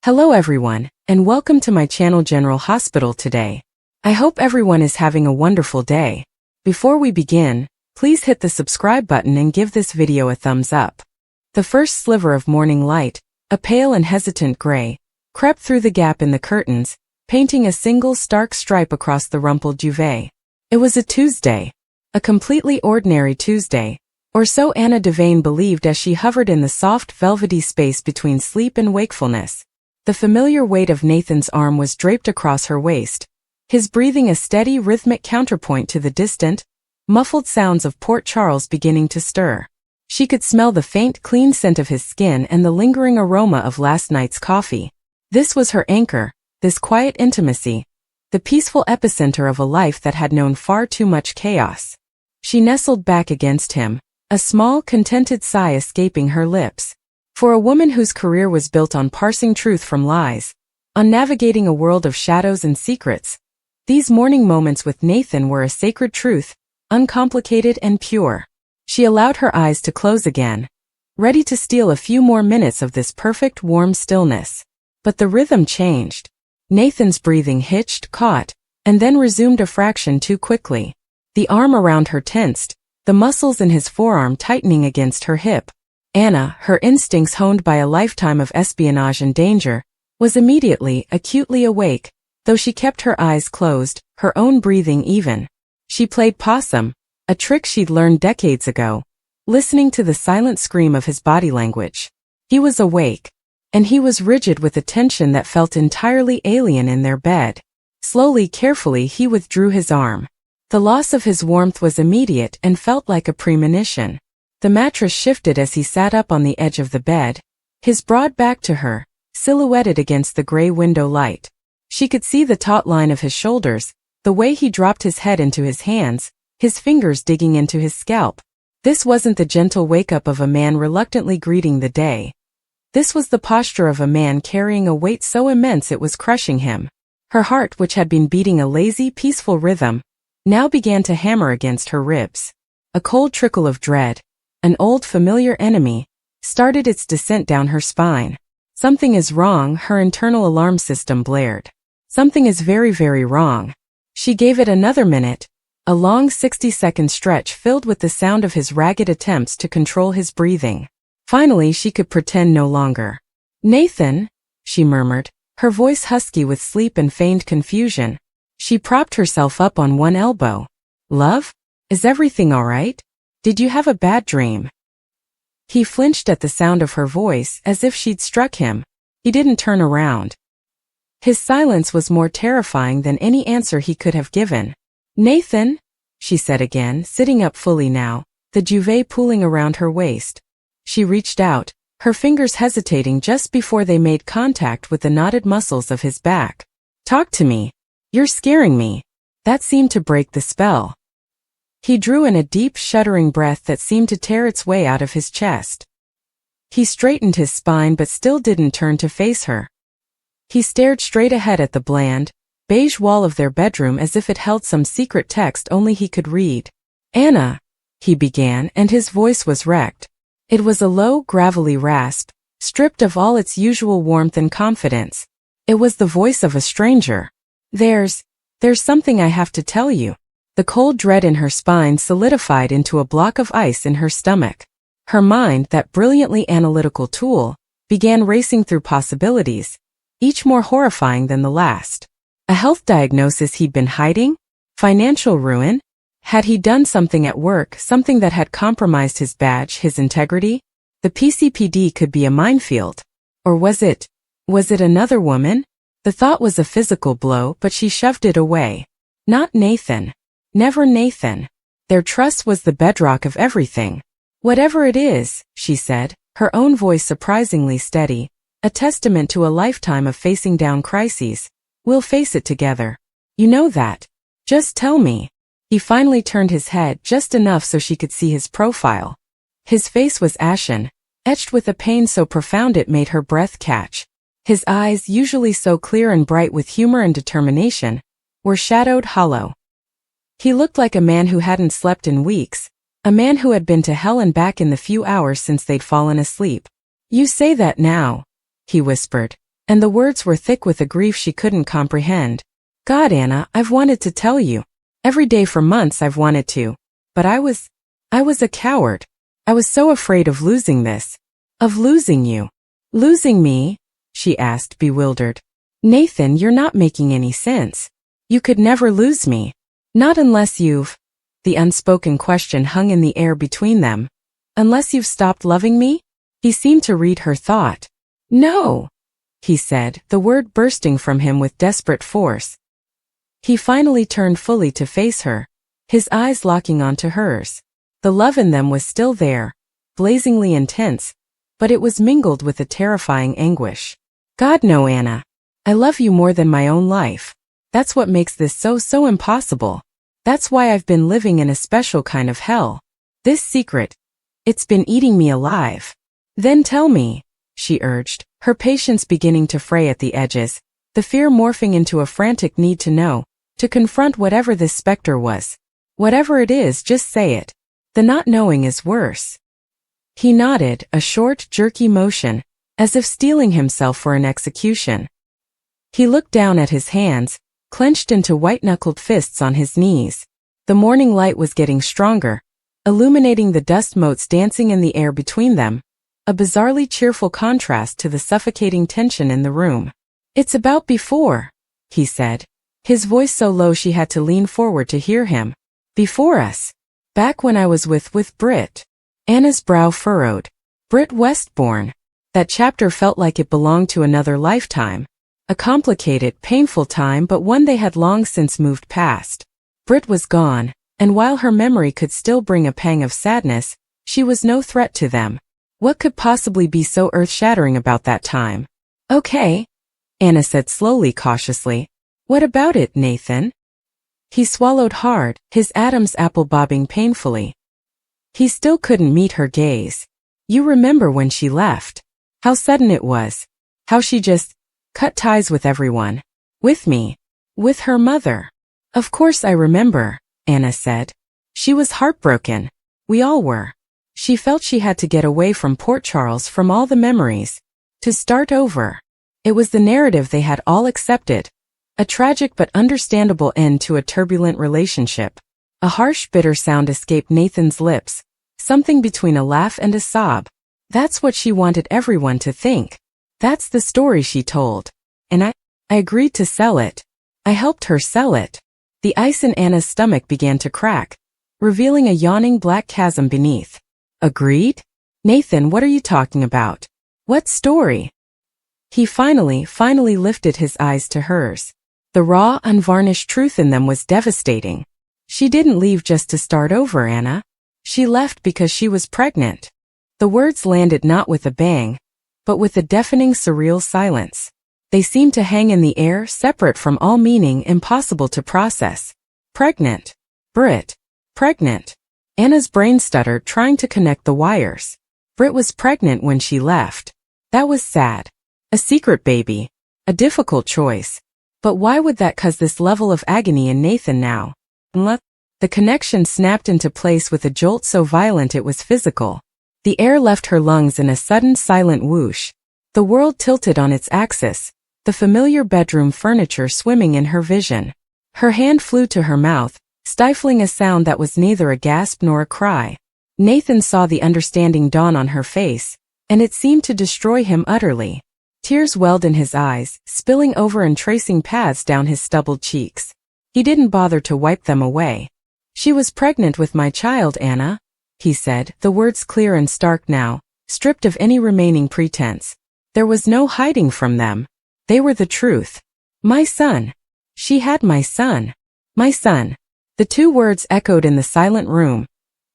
Hello everyone, and welcome to my channel General Hospital today. I hope everyone is having a wonderful day. Before we begin, please hit the subscribe button and give this video a thumbs up. The first sliver of morning light, a pale and hesitant gray, crept through the gap in the curtains, painting a single stark stripe across the rumpled duvet. It was a Tuesday. A completely ordinary Tuesday, or so Anna Devane believed as she hovered in the soft velvety space between sleep and wakefulness. The familiar weight of Nathan's arm was draped across her waist, his breathing a steady rhythmic counterpoint to the distant, muffled sounds of Port Charles beginning to stir. She could smell the faint, clean scent of his skin and the lingering aroma of last night's coffee. This was her anchor, this quiet intimacy, the peaceful epicenter of a life that had known far too much chaos. She nestled back against him, a small, contented sigh escaping her lips. For a woman whose career was built on parsing truth from lies, on navigating a world of shadows and secrets, these morning moments with Nathan were a sacred truth, uncomplicated and pure. She allowed her eyes to close again, ready to steal a few more minutes of this perfect warm stillness. But the rhythm changed. Nathan's breathing hitched, caught, and then resumed a fraction too quickly. The arm around her tensed, the muscles in his forearm tightening against her hip. Anna, her instincts honed by a lifetime of espionage and danger, was immediately, acutely awake, though she kept her eyes closed, her own breathing even. She played possum, a trick she'd learned decades ago, listening to the silent scream of his body language. He was awake, and he was rigid with a tension that felt entirely alien in their bed. Slowly, carefully, he withdrew his arm. The loss of his warmth was immediate and felt like a premonition. The mattress shifted as he sat up on the edge of the bed, his broad back to her, silhouetted against the gray window light. She could see the taut line of his shoulders, the way he dropped his head into his hands, his fingers digging into his scalp. This wasn't the gentle wake-up of a man reluctantly greeting the day. This was the posture of a man carrying a weight so immense it was crushing him. Her heart, which had been beating a lazy, peaceful rhythm, now began to hammer against her ribs. A cold trickle of dread, an old familiar enemy, started its descent down her spine. Something is wrong, her internal alarm system blared. Something is very, very wrong. She gave it another minute, a long 60-second stretch filled with the sound of his ragged attempts to control his breathing. Finally, she could pretend no longer. "Nathan," she murmured, her voice husky with sleep and feigned confusion. She propped herself up on one elbow. "Love? Is everything all right? Did you have a bad dream?" He flinched at the sound of her voice as if she'd struck him. He didn't turn around. His silence was more terrifying than any answer he could have given. "Nathan," she said again, sitting up fully now, the duvet pooling around her waist. She reached out, her fingers hesitating just before they made contact with the knotted muscles of his back. "Talk to me. You're scaring me." That seemed to break the spell. He drew in a deep, shuddering breath that seemed to tear its way out of his chest. He straightened his spine but still didn't turn to face her. He stared straight ahead at the bland, beige wall of their bedroom as if it held some secret text only he could read. "Anna," he began, and his voice was wrecked. It was a low, gravelly rasp, stripped of all its usual warmth and confidence. It was the voice of a stranger. There's something I have to tell you." The cold dread in her spine solidified into a block of ice in her stomach. Her mind, that brilliantly analytical tool, began racing through possibilities, each more horrifying than the last. A health diagnosis he'd been hiding? Financial ruin? Had he done something at work, something that had compromised his badge, his integrity? The PCPD could be a minefield. Or was it another woman? The thought was a physical blow, but she shoved it away. Not Nathan. Never Nathan. Their trust was the bedrock of everything. "Whatever it is," she said, her own voice surprisingly steady, a testament to a lifetime of facing down crises, "we'll face it together. You know that. Just tell me." He finally turned his head just enough so she could see his profile. His face was ashen, etched with a pain so profound it made her breath catch. His eyes, usually so clear and bright with humor and determination, were shadowed, hollow. He looked like a man who hadn't slept in weeks, a man who had been to hell and back in the few hours since they'd fallen asleep. "You say that now," he whispered, and the words were thick with a grief she couldn't comprehend. God, Anna, I've wanted to tell you. Every day for months I've wanted to. But I was a coward. I was so afraid of losing this. Of losing you. Losing me? She asked, bewildered. Nathan, you're not making any sense. You could never lose me. Not unless you've... The unspoken question hung in the air between them. Unless you've stopped loving me? He seemed to read her thought. No, he said, the word bursting from him with desperate force. He finally turned fully to face her, his eyes locking onto hers. The love in them was still there, blazingly intense, but it was mingled with a terrifying anguish. God, no, Anna. I love you more than my own life. That's what makes this so impossible. That's why I've been living in a special kind of hell. This secret, it's been eating me alive. Then tell me, she urged, her patience beginning to fray at the edges, the fear morphing into a frantic need to know, to confront whatever this specter was. Whatever it is, just say it. The not knowing is worse. He nodded, a short, jerky motion, as if steeling himself for an execution. He looked down at his hands, clenched into white-knuckled fists on his knees. The morning light was getting stronger, illuminating the dust motes dancing in the air between them, a bizarrely cheerful contrast to the suffocating tension in the room. It's about before, he said, his voice so low she had to lean forward to hear him. Before us. Back when I was with Britt. Anna's brow furrowed. Britt Westbourne. That chapter felt like it belonged to another lifetime. A complicated, painful time, but one they had long since moved past. Britt was gone, and while her memory could still bring a pang of sadness, she was no threat to them. What could possibly be so earth-shattering about that time? Okay, Anna said slowly, cautiously. What about it, Nathan? He swallowed hard, his Adam's apple bobbing painfully. He still couldn't meet her gaze. You remember when she left? How sudden it was. How she just cut ties with everyone. With me. With her mother. Of course I remember, Anna said. She was heartbroken. We all were. She felt she had to get away from Port Charles, from all the memories. To start over. It was the narrative they had all accepted. A tragic but understandable end to a turbulent relationship. A harsh, bitter sound escaped Nathan's lips, something between a laugh and a sob. That's what she wanted everyone to think. That's the story she told. And I agreed to sell it. I helped her sell it. The ice in Anna's stomach began to crack, revealing a yawning black chasm beneath. Agreed? Nathan, what are you talking about? What story? He finally lifted his eyes to hers. The raw, unvarnished truth in them was devastating. She didn't leave just to start over, Anna. She left because she was pregnant. The words landed not with a bang, but with a deafening, surreal silence. They seemed to hang in the air, separate from all meaning, impossible to process. Pregnant. Britt. Pregnant. Anna's brain stuttered, trying to connect the wires. Britt was pregnant when she left. That was sad. A secret baby. A difficult choice. But why would that cause this level of agony in Nathan now? The connection snapped into place with a jolt so violent it was physical. The air left her lungs in a sudden, silent whoosh. The world tilted on its axis, the familiar bedroom furniture swimming in her vision. Her hand flew to her mouth, stifling a sound that was neither a gasp nor a cry. Nathan saw the understanding dawn on her face, and it seemed to destroy him utterly. Tears welled in his eyes, spilling over and tracing paths down his stubbled cheeks. He didn't bother to wipe them away. She was pregnant with my child, Anna, he said, the words clear and stark now, stripped of any remaining pretense. There was no hiding from them. They were the truth. My son. She had my son. My son. The two words echoed in the silent room,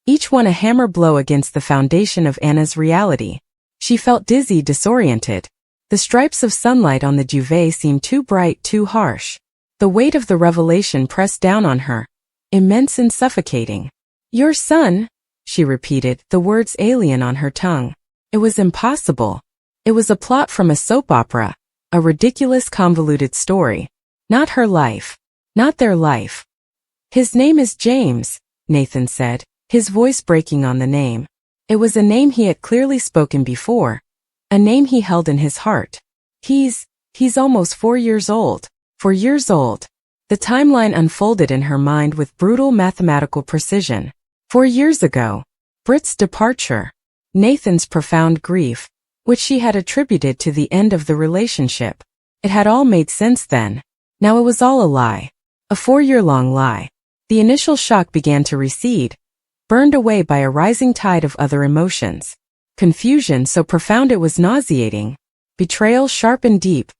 each one a hammer blow against the foundation of Anna's reality. She felt dizzy, disoriented. The stripes of sunlight on the duvet seemed too bright, too harsh. The weight of the revelation pressed down on her, immense and suffocating. Your son, she repeated, the words alien on her tongue. It was impossible. It was a plot from a soap opera, a ridiculous, convoluted story. Not her life. Not their life. His name is James, Nathan said, his voice breaking on the name. It was a name he had clearly spoken before. A name he held in his heart. He's He's almost 4 years old. 4 years old. The timeline unfolded in her mind with brutal mathematical precision. 4 years ago. Britt's departure. Nathan's profound grief, which she had attributed to the end of the relationship. It had all made sense then. Now it was all a lie. A 4-year-long lie. The initial shock began to recede, burned away by a rising tide of other emotions. Confusion so profound it was nauseating. Betrayal sharp and deep.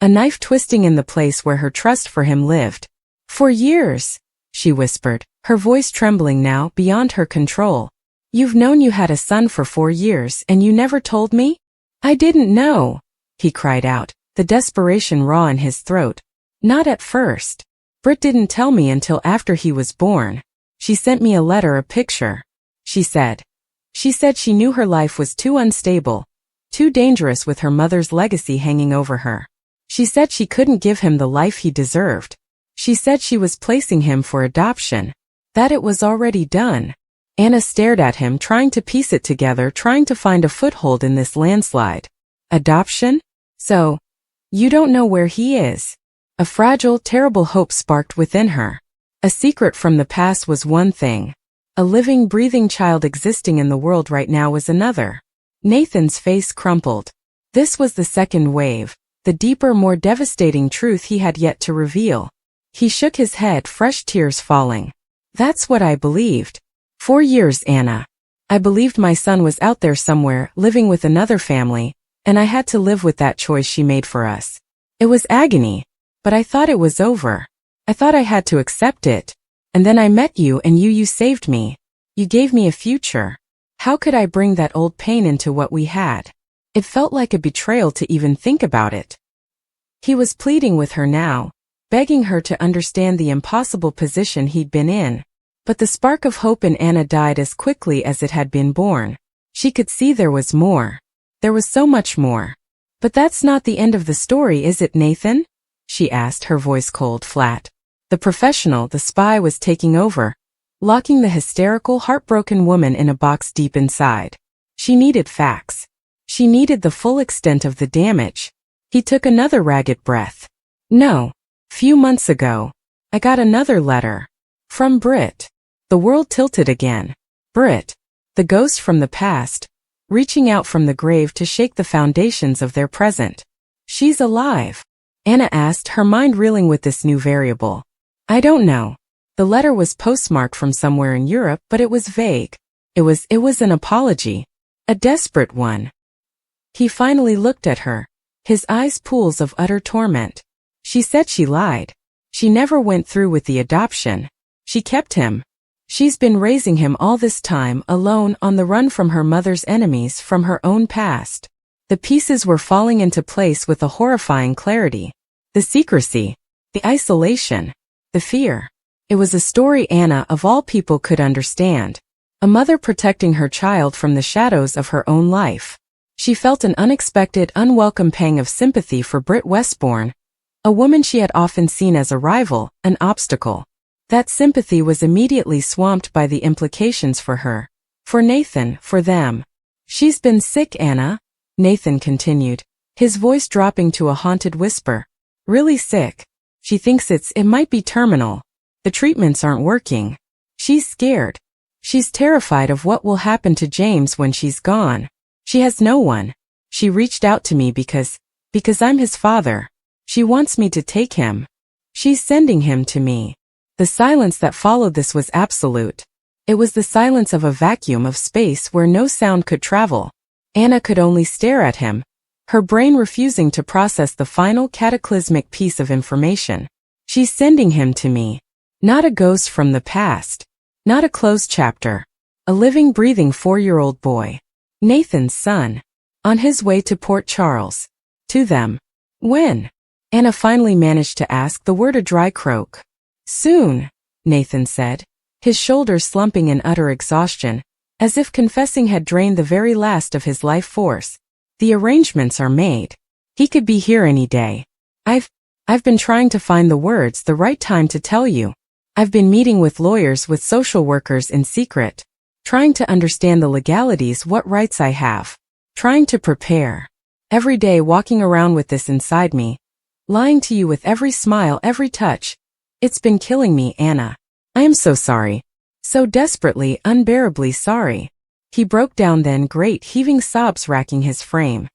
A knife twisting in the place where her trust for him lived. 4 years, she whispered, her voice trembling now beyond her control. You've known you had a son for 4 years and you never told me? I didn't know, he cried out, the desperation raw in his throat. Not at first. Britt didn't tell me until after he was born. She sent me a letter, a picture. She said she knew her life was too unstable, too dangerous with her mother's legacy hanging over her. She said she couldn't give him the life he deserved. She said she was placing him for adoption, that it was already done. Anna stared at him, trying to piece it together, trying to find a foothold in this landslide. Adoption? So, you don't know where he is? A fragile, terrible hope sparked within her. A secret from the past was one thing. A living, breathing child existing in the world right now was another. Nathan's face crumpled. This was the second wave, the deeper, more devastating truth he had yet to reveal. He shook his head, fresh tears falling. That's what I believed. 4 years, Anna. I believed my son was out there somewhere, living with another family, and I had to live with that choice she made for us. It was agony, but I thought it was over. I thought I had to accept it. And then I met you and you saved me. You gave me a future. How could I bring that old pain into what we had? It felt like a betrayal to even think about it. He was pleading with her now, begging her to understand the impossible position he'd been in. But the spark of hope in Anna died as quickly as it had been born. She could see there was more. There was so much more. But that's not the end of the story, is it, Nathan? She asked, her voice cold, flat. The professional, the spy, was taking over, locking the hysterical, heartbroken woman in a box deep inside. She needed facts. She needed the full extent of the damage. He took another ragged breath. No. Few months ago, I got another letter. From Britt. The world tilted again. Britt, the ghost from the past, reaching out from the grave to shake the foundations of their present. She's alive? Anna asked, her mind reeling with this new variable. I don't know. The letter was postmarked from somewhere in Europe, but it was vague. It was an apology. A desperate one. He finally looked at her, his eyes pools of utter torment. She said she lied. She never went through with the adoption. She kept him. She's been raising him all this time, alone, on the run from her mother's enemies, from her own past. The pieces were falling into place with a horrifying clarity. The secrecy, the isolation, the fear. It was a story Anna, of all people, could understand. A mother protecting her child from the shadows of her own life. She felt an unexpected, unwelcome pang of sympathy for Britt Westbourne, a woman she had often seen as a rival, an obstacle. That sympathy was immediately swamped by the implications for her, for Nathan, for them. She's been sick, Anna, Nathan continued, his voice dropping to a haunted whisper. Really sick. She thinks it might be terminal. The treatments aren't working. She's scared. She's terrified of what will happen to James when she's gone. She has no one. She reached out to me because I'm his father. She wants me to take him. She's sending him to me. The silence that followed this was absolute. It was the silence of a vacuum of space where no sound could travel. Anna could only stare at him, her brain refusing to process the final cataclysmic piece of information. She's sending him to me. Not a ghost from the past. Not a closed chapter. A living, breathing 4-year-old boy. Nathan's son. On his way to Port Charles. To them. When? Anna finally managed to ask, the word a dry croak. Soon, Nathan said, his shoulders slumping in utter exhaustion, as if confessing had drained the very last of his life force. The arrangements are made. He could be here any day. I've been trying to find the words, the right time to tell you. I've been meeting with lawyers, with social workers in secret, trying to understand the legalities, what rights I have, trying to prepare. Every day walking around with this inside me, Lying to you with every smile, every touch. It's been killing me, Anna. I am so sorry. So desperately, unbearably sorry. He broke down then, great heaving sobs racking his frame.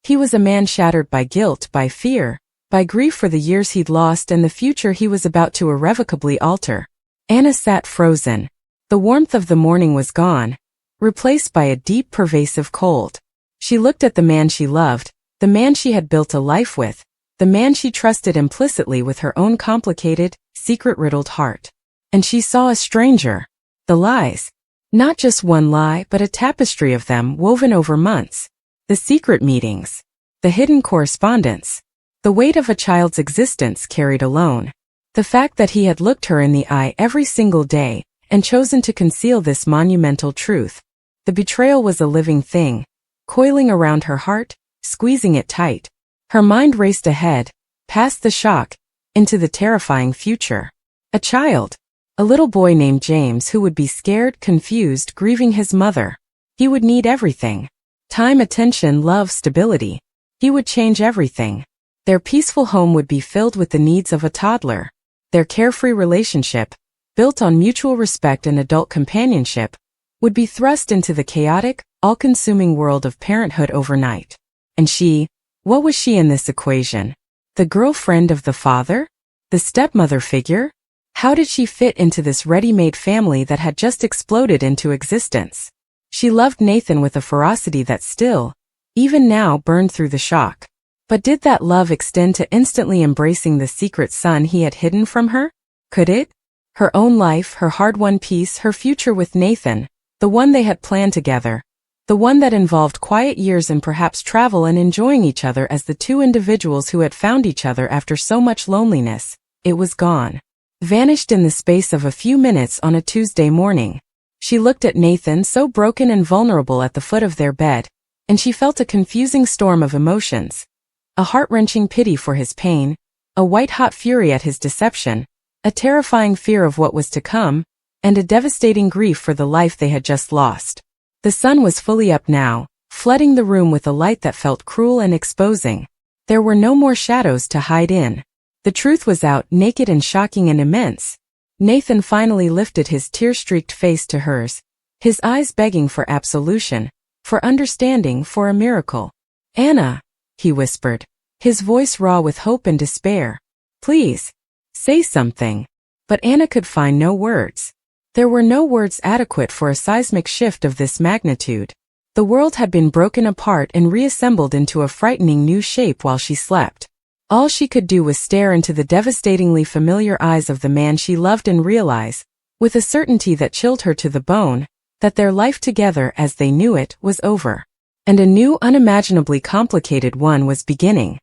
He was a man shattered by guilt, by fear, by grief for the years he'd lost and the future he was about to irrevocably alter. Anna sat frozen. The warmth of the morning was gone, replaced by a deep, pervasive cold. She looked at the man she loved, the man she had built a life with, the man she trusted implicitly with her own complicated, secret-riddled heart. And she saw a stranger. The lies. Not just one lie, but a tapestry of them woven over months. The secret meetings. The hidden correspondence. The weight of a child's existence carried alone. The fact that he had looked her in the eye every single day and chosen to conceal this monumental truth. The betrayal was a living thing, coiling around her heart, squeezing it tight. Her mind raced ahead, past the shock, into the terrifying future. A child. A little boy named James who would be scared, confused, grieving his mother. He would need everything. Time, attention, love, stability. He would change everything. Their peaceful home would be filled with the needs of a toddler. Their carefree relationship, built on mutual respect and adult companionship, would be thrust into the chaotic, all-consuming world of parenthood overnight. And she, what was she in this equation? The girlfriend of the father? The stepmother figure? How did she fit into this ready-made family that had just exploded into existence? She loved Nathan with a ferocity that still, even now, burned through the shock. But did that love extend to instantly embracing the secret son he had hidden from her? Could it? Her own life, her hard-won peace, her future with Nathan, the one they had planned together, the one that involved quiet years and perhaps travel and enjoying each other as the two individuals who had found each other after so much loneliness, it was gone. Vanished in the space of a few minutes on a Tuesday morning. She looked at Nathan so broken and vulnerable at the foot of their bed, and she felt a confusing storm of emotions. A heart-wrenching pity for his pain, a white-hot fury at his deception, a terrifying fear of what was to come, and a devastating grief for the life they had just lost. The sun was fully up now, flooding the room with a light that felt cruel and exposing. There were no more shadows to hide in. The truth was out, naked and shocking and immense. Nathan finally lifted his tear-streaked face to hers, his eyes begging for absolution, for understanding, for a miracle. "Anna," he whispered, his voice raw with hope and despair. "Please, say something." But Anna could find no words. There were no words adequate for a seismic shift of this magnitude. The world had been broken apart and reassembled into a frightening new shape while she slept. All she could do was stare into the devastatingly familiar eyes of the man she loved and realize, with a certainty that chilled her to the bone, that their life together as they knew it was over. And a new, unimaginably complicated one was beginning.